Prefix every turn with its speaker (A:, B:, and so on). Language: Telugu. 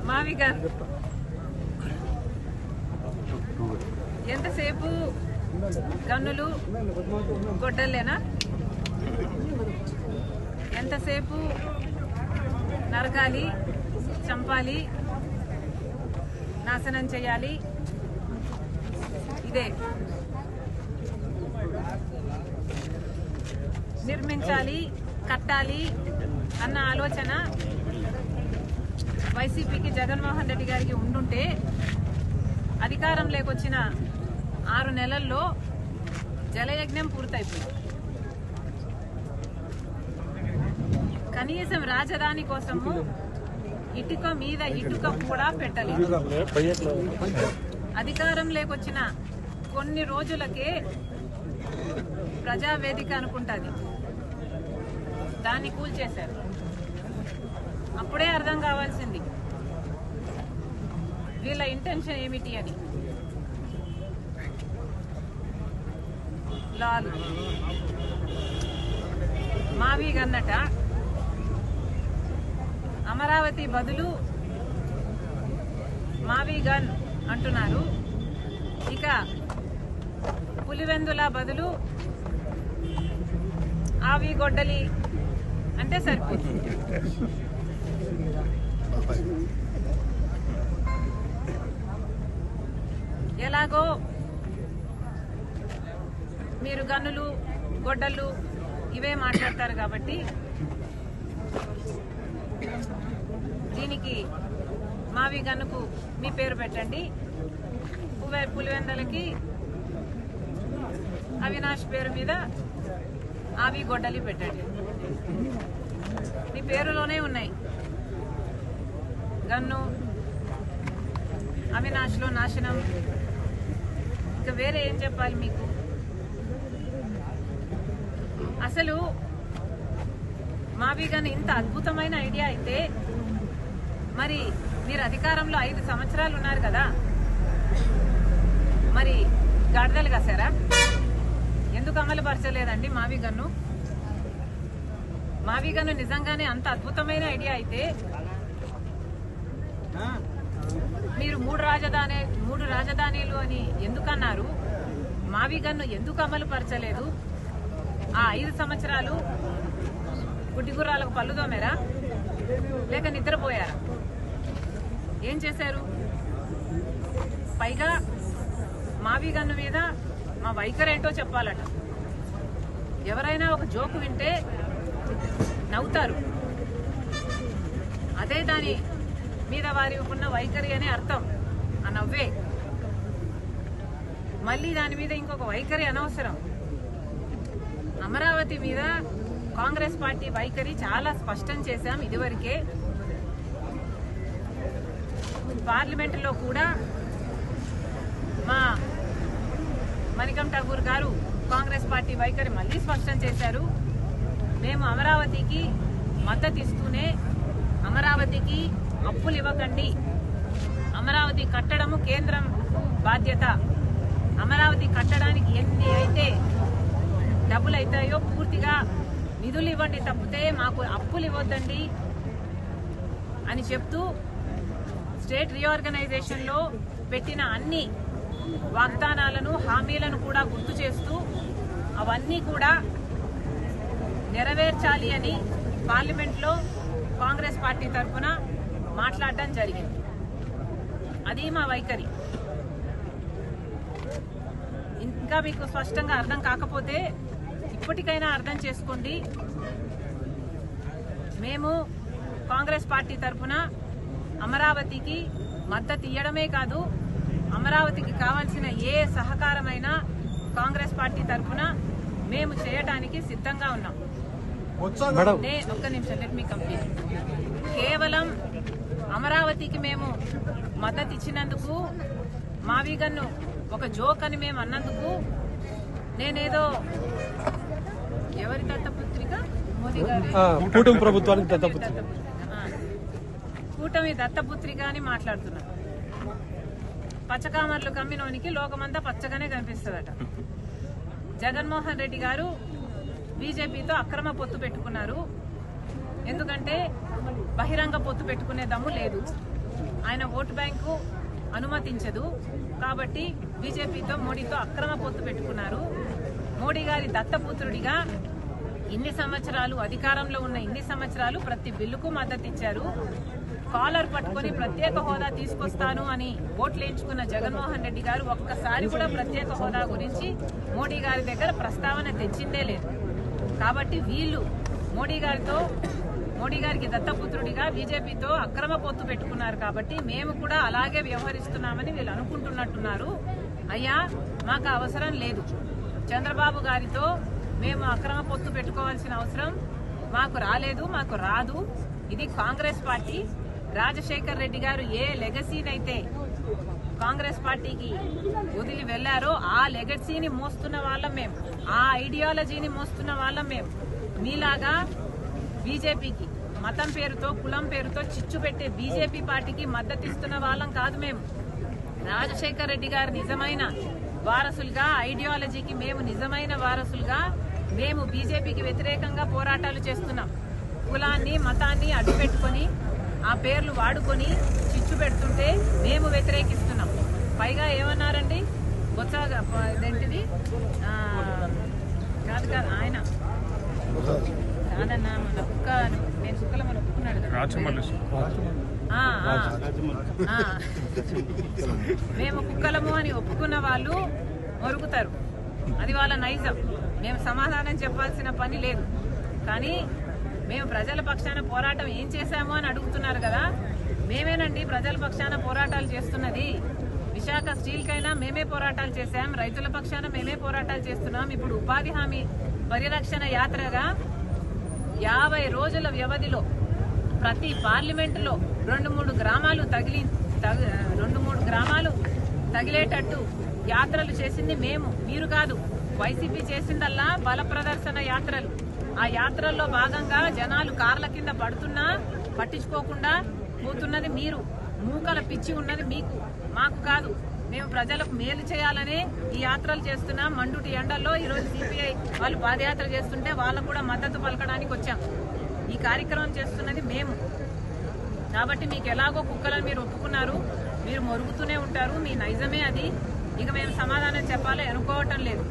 A: మావిగా ఎంతసేపు గన్నులు గొడ్డలేనా? ఎంతసేపు నరకాలి, చంపాలి, నాశనం చేయాలి, ఇదే నిర్మించాలి, కట్టాలి అన్న ఆలోచన వైసీపీకి జగన్మోహన్ రెడ్డి గారికి ఉండుంటే అధికారంలోకి వచ్చిన 6 నెలల్లో జలయజ్ఞం పూర్తయిపోయింది. కనీసం రాజధాని కోసము ఇటుక మీద ఇటుక కూడా పెట్టలేదు. అధికారంలోకి వచ్చిన కొన్ని రోజులకే ప్రజావేదిక అనుకుంటుంది, దాన్ని కూల్చేశారు. అప్పుడే అర్థం కావాల్సింది వీళ్ళ ఇంటెన్షన్ ఏమిటి అని. లాలు మావి గన్నట అమరావతి బదులు మావి గన్ అంటున్నారు. ఇక పులివెందుల బదులు ఆవి గొడ్డలి అంటే సరిపోతుంది. ఎలాగో మీరు గన్నులు గొడ్డళ్ళు ఇవే మాట్లాడతారు కాబట్టి దీనికి మావి గన్నుకు మీ పేరు పెట్టండి, పులివెందలకి అవినాష్ పేరు మీద ఆవి గొడ్డలి పెట్టండి. మీ పేరులోనే ఉన్నాయి గన్ను, అవినాష్లో నాశనం. ఇంకా వేరే ఏం చెప్పాలి మీకు? అసలు మావి గన్ ఇంత అద్భుతమైన ఐడియా అయితే మరి మీరు అధికారంలో 5 సంవత్సరాలు ఉన్నారు కదా, మరి గాడిదలు కాసారా? ఎందుకు అమలు పరచలేదండి మావి గన్ను? మావి గన్ను నిజంగానే అంత అద్భుతమైన ఐడియా అయితే మీరు మూడు రాజధానిలు అని ఎందుకన్నారు? మావి గన్ను ఎందుకు అమలు పరచలేదు? ఆ 5 సంవత్సరాలు గుడ్డిగుర్రాలకు పళ్ళు దోమేరా లేక నిద్రపోయారా? ఏం చేశారు? పైగా మావి గన్ను మీద మా వైఖరి ఏంటో చెప్పాలట. ఎవరైనా ఒక జోకు వింటే నవ్వుతారు, అదే దాని మీద వారి ఉన్న వైఖరి అనే అర్థం. ఆ నవ్వే. మళ్ళీ దాని మీద ఇంకొక వైఖరి అనవసరం. అమరావతి మీద కాంగ్రెస్ పార్టీ వైఖరి చాలా స్పష్టం చేశాం ఇదివరకే. పార్లమెంటులో కూడా మా మణికం ఠాగూర్ గారు కాంగ్రెస్ పార్టీ వైఖరి మళ్ళీ స్పష్టం చేశారు. మేము అమరావతికి మద్దతు ఇస్తూనే అమరావతికి అప్పులు ఇవ్వకండి, అమరావతి కట్టడము కేంద్రం బాధ్యత, అమరావతి కట్టడానికి ఎన్ని అయితే డబ్బులు అవుతాయో పూర్తిగా నిధులు ఇవ్వండి తప్పితే మాకు అప్పులు ఇవ్వద్దండి అని చెప్తూ స్టేట్ రీఆర్గనైజేషన్లో పెట్టిన అన్ని వాగ్దానాలను హామీలను కూడా గుర్తు చేస్తూ అవన్నీ కూడా నెరవేర్చాలి అని పార్లమెంట్లో కాంగ్రెస్ పార్టీ తరఫున మాట్లాడడం జరిగింది. అది మా వైఖరి. ఇంకా మీకు స్పష్టంగా అర్థం కాకపోతే ఇప్పటికైనా అర్థం చేసుకోండి. మేము కాంగ్రెస్ పార్టీ తరఫున అమరావతికి మద్దతు ఇవ్వడమే కాదు, అమరావతికి కావాల్సిన ఏ సహకారమైనా కాంగ్రెస్ పార్టీ తరఫున మేము చేయడానికి సిద్ధంగా ఉన్నాం. ఒక్క నిమిషం, లెట్ మీ కంప్లీట్. కేవలం అమరావతికి మేము మద్దతు ఇచ్చినందుకు, మావి గన్ను ఒక జోక్ అని మేము అన్నందుకు నేనేదో ఎవరి దత్తపుత్రిక? మోదీ గారి కూటమి ప్రభుత్వానికి దత్తపుత్రిక, కూటమి దత్తపుత్రిక అని మాట్లాడుతున్నా. పచ్చకామర్లు కమ్మినోనికి లోకమంతా పచ్చగానే కనిపిస్తుందట. జగన్మోహన్ రెడ్డి గారు బీజేపీతో అక్రమ పొత్తు పెట్టుకున్నారు. ఎందుకంటే బహిరంగ పొత్తు పెట్టుకునే దమ్ము లేదు, ఆయన ఓటు బ్యాంకు అనుమతించదు. కాబట్టి బీజేపీతో మోడీతో అక్రమ పొత్తు పెట్టుకున్నారు. మోడీ గారి దత్తపుత్రుడిగా ఇన్ని సంవత్సరాలు అధికారంలో ఉన్న ఇన్ని సంవత్సరాలు ప్రతి బిల్లుకు మద్దతు ఇచ్చారు. కాలర్ పట్టుకొని ప్రత్యేక హోదా తీసుకొస్తాను అని ఓట్లు వేయించుకున్న జగన్మోహన్ రెడ్డి గారు ఒక్కసారి కూడా ప్రత్యేక హోదా గురించి మోడీ గారి దగ్గర ప్రస్తావన తెచ్చిందే లేదు. కాబట్టి వీళ్ళు మోడీ గారికి దత్తపుత్రుడిగా బీజేపీతో అక్రమ పొత్తు పెట్టుకున్నారు. కాబట్టి మేము కూడా అలాగే వ్యవహరిస్తున్నామని వీళ్ళు అనుకుంటున్నట్టున్నారు. అయ్యా, మాకు అవసరం లేదు. చంద్రబాబు గారితో మేము అక్రమ పొత్తు పెట్టుకోవాల్సిన అవసరం మాకు రాలేదు, మాకు రాదు. ఇది కాంగ్రెస్ పార్టీ. రాజశేఖర్ రెడ్డి గారు ఏ లెగసీనైతే కాంగ్రెస్ పార్టీకి వదిలి వెళ్లారో ఆ లెగసీని మోస్తున్న వాళ్ళం మేము, ఆ ఐడియాలజీని మోస్తున్న వాళ్ళం మేము. మీలాగా బీజేపీకి మతం పేరుతో కులం పేరుతో చిచ్చు పెట్టే బీజేపీ పార్టీకి మద్దతిస్తున్న వాళ్ళం కాదు మేము. రాజశేఖర్ రెడ్డి గారు నిజమైన వారసులుగా, ఐడియాలజీకి మేము నిజమైన వారసులుగా మేము బీజేపీకి వ్యతిరేకంగా పోరాటాలు చేస్తున్నాం. కులాన్ని మతాన్ని అడ్డుపెట్టుకొని ఆ పేర్లు వాడుకొని చిచ్చు పెడుతుంటే మేము వ్యతిరేకిస్తున్నాం. పైగా ఏమన్నారండి, బొత్స ఇదేంటిది కాదు ఆయన కాదన్నా, మన కుక్క నేను కుక్కల మన ఒప్పుకున్నాడు మేము కుక్కలము అని ఒప్పుకున్న వాళ్ళు మొరుగుతారు. అది వాళ్ళ నైజం. మేము సమాధానం చెప్పాల్సిన పని లేదు. కానీ మేము ప్రజల పక్షాన పోరాటం ఏం చేశాము అని అడుగుతున్నారు కదా. మేమేనండి ప్రజల పక్షాన పోరాటాలు చేస్తున్నది. విశాఖ స్టీల్కైనా మేమే పోరాటాలు చేశాం, రైతుల పక్షాన మేమే పోరాటాలు చేస్తున్నాం. ఇప్పుడు ఉపాధి హామీ పరిరక్షణ యాత్రగా 50 రోజుల వ్యవధిలో ప్రతి పార్లమెంటులో 2-3 గ్రామాలు తగిలేటట్టు యాత్రలు చేసింది మేము, మీరు కాదు. వైసీపీ చేసిందల్లా బల ప్రదర్శన యాత్రలు. ఆ యాత్రల్లో భాగంగా జనాలు కార్ల కింద పడుతున్నా పట్టించుకోకుండా పోతున్నది మీరు. మూకల పిచ్చి ఉన్నది మీకు, మాకు కాదు. మేము ప్రజలకు మేలు చేయాలనే ఈ యాత్రలు చేస్తున్నాం. మండుటి ఎండల్లో ఈరోజు సిపిఐ వాళ్ళు పాదయాత్ర చేస్తుంటే వాళ్ళకు కూడా మద్దతు పలకడానికి వచ్చాం. ఈ కార్యక్రమం చేస్తున్నది మేము. కాబట్టి మీకు ఎలాగో కుక్కలను మీరు ఒప్పుకున్నారు, మీరు మొరుగుతూనే ఉంటారు, మీ నైజమే అది. ఇక మేము సమాధానం చెప్పాలి అనుకోవటం లేదు.